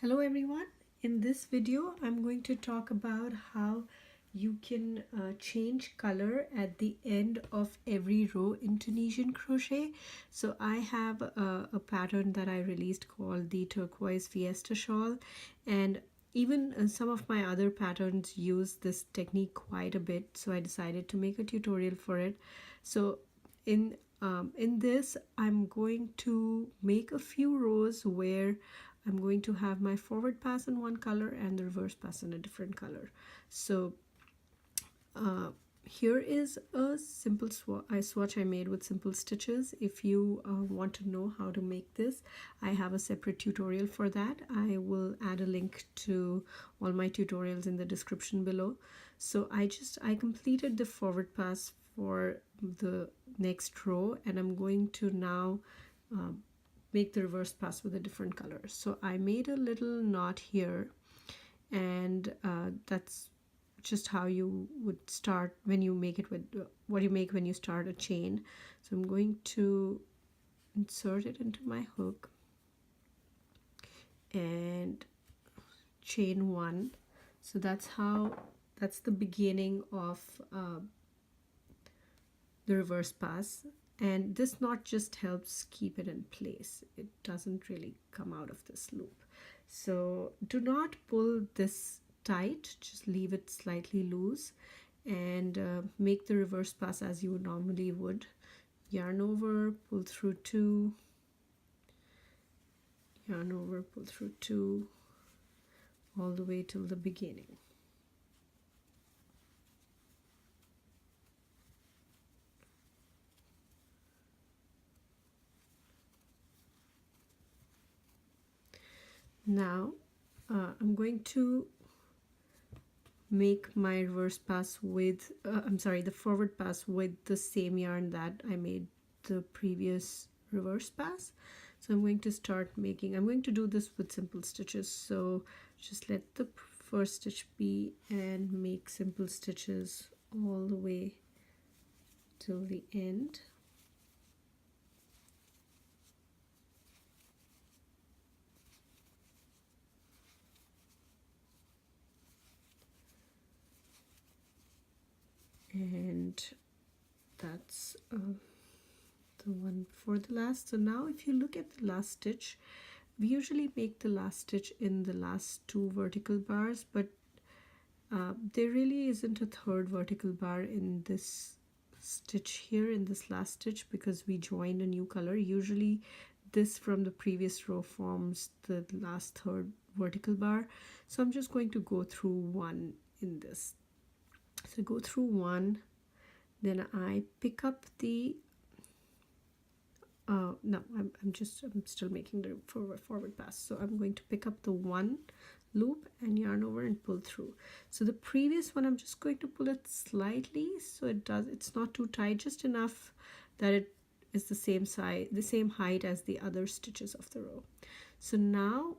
Hello everyone. In this video I'm going to talk about how you can change color at the end of every row in Tunisian crochet. So I have a pattern that I released called the turquoise fiesta shawl, and even some of my other patterns use this technique quite a bit, so I decided to make a tutorial for it. So in this I'm going to make a few rows where I'm going to have my forward pass in one color and the reverse pass in a different color. So here is a simple swatch I made with simple stitches. If you want to know how to make this, I have a separate tutorial for that. I will add a link to all my tutorials in the description below. So I completed the forward pass for the next row, and I'm going to now make the reverse pass with a different color. So I made a little knot here, and that's just how you would start when you make it with what you make when you start a chain. So I'm going to insert it into my hook and chain one. So that's the beginning of the reverse pass, and this knot just helps keep it in place. It doesn't really come out of this loop. So do not pull this tight, just leave it slightly loose, and make the reverse pass as you normally would. Yarn over, pull through two, yarn over, pull through two, all the way till the beginning. Now I'm going to make my reverse pass with the forward pass with the same yarn that I made the previous reverse pass. So I'm going to do this with simple stitches. So just let the first stitch be and make simple stitches all the way till the end. And that's the one for the last. So now if you look at the last stitch, we usually make the last stitch in the last two vertical bars, but there really isn't a third vertical bar in this stitch here, in this last stitch, because we joined a new color. Usually this from the previous row forms the last third vertical bar. So I'm just going to go through one in this. So go through one, then I pick up the no, I'm still making the forward pass. So I'm going to pick up the one loop and yarn over and pull through. So the previous one, I'm just going to pull it slightly so it's not too tight, just enough that it is the same size, the same height as the other stitches of the row. So now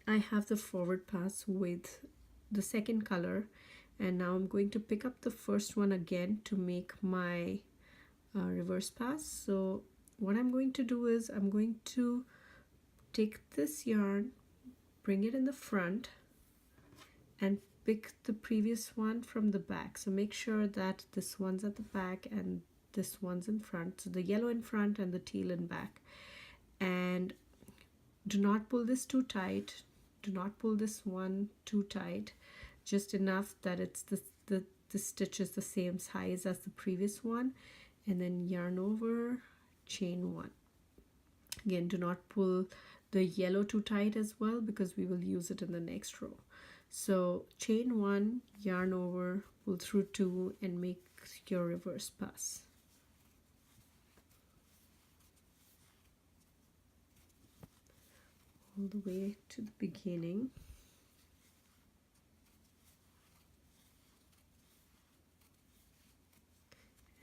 I have the forward pass with the second color, and now I'm going to pick up the first one again to make my reverse pass. So what I'm going to do is I'm going to take this yarn, bring it in the front, and pick the previous one from the back. So make sure that this one's at the back and this one's in front. So the yellow in front and the teal in back. And do not pull this too tight. Do not pull this one too tight. Just enough that it's the stitch is the same size as the previous one, and then yarn over, chain one. Again, do not pull the yellow too tight as well, because we will use it in the next row. So chain one, yarn over, pull through two, and make your reverse pass. All the way to the beginning.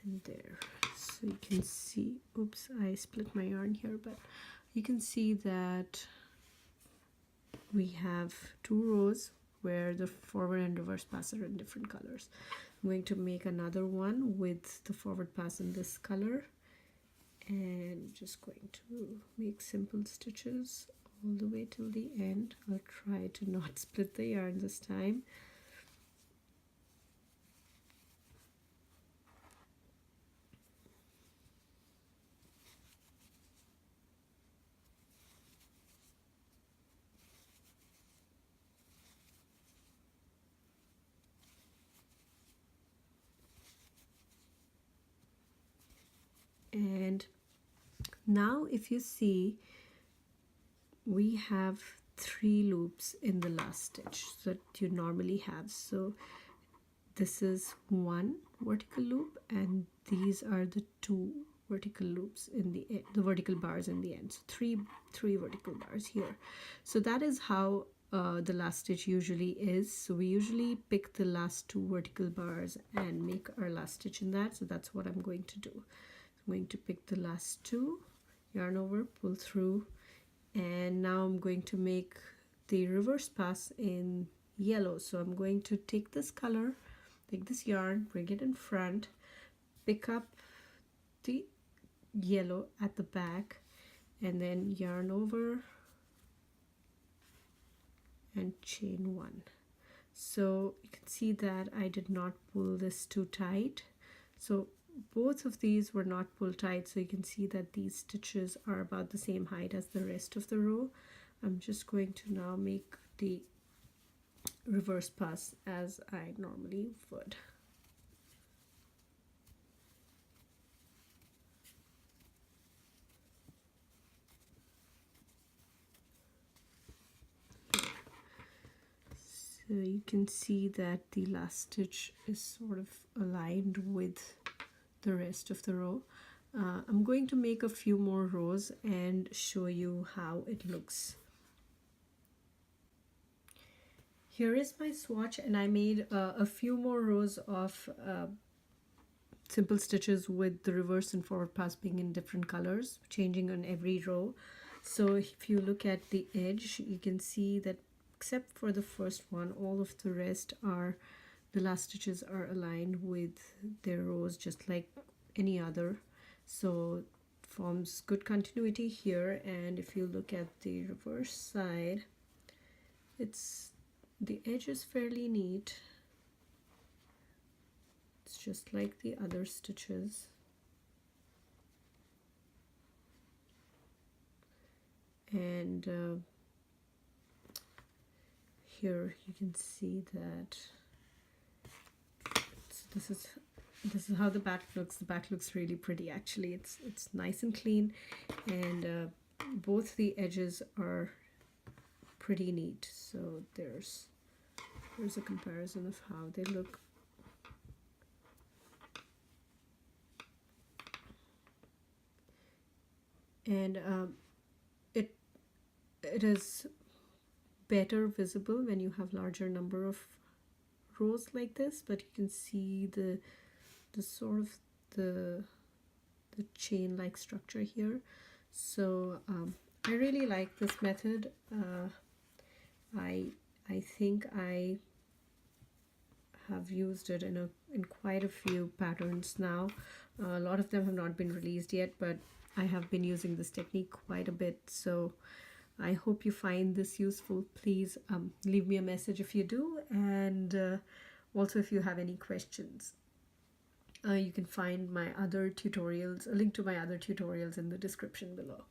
And there, so you can see, oops, I split my yarn here, but you can see that we have two rows where the forward and reverse pass are in different colors. I'm going to make another one with the forward pass in this color, and just going to make simple stitches all the way till the end. I'll try to not split the yarn this time. And now if you see, we have 3 loops in the last stitch that you normally have. So this is 1 vertical loop, and these are the 2 vertical loops in the end, the vertical bars in the end. So three vertical bars here. So that is how the last stitch usually is. So we usually pick the last 2 vertical bars and make our last stitch in that. So that's what I'm going to do. I'm going to pick the last 2, yarn over, pull through, and now I'm going to make the reverse pass in yellow. So I'm going to take this color, take this yarn, bring it in front, pick up the yellow at the back, and then yarn over and chain 1. So you can see that I did not pull this too tight. So both of these were not pulled tight, so you can see that these stitches are about the same height as the rest of the row. I'm just going to now make the reverse pass as I normally would. So you can see that the last stitch is sort of aligned with the rest of the row. I'm going to make a few more rows and show you how it looks. Here is my swatch, and I made a few more rows of simple stitches with the reverse and forward pass being in different colors, changing on every row. So if you look at the edge, you can see that except for the first one, all of the rest are, the last stitches are aligned with their rows just like any other. So forms good continuity here. And if you look at the reverse side, it's, the edge is fairly neat. It's just like the other stitches. And here you can see that this is how the back looks. The back looks really pretty actually. It's nice and clean, and both the edges are pretty neat. So there's a comparison of how they look. And it is better visible when you have larger number of rows like this, but you can see the sort of the chain like structure here. So I really like this method. I think I have used it in quite a few patterns now. A lot of them have not been released yet, but I have been using this technique quite a bit. So I hope you find this useful. Please leave me a message if you do, and also if you have any questions. You can find my other tutorials, a link to my other tutorials in the description below.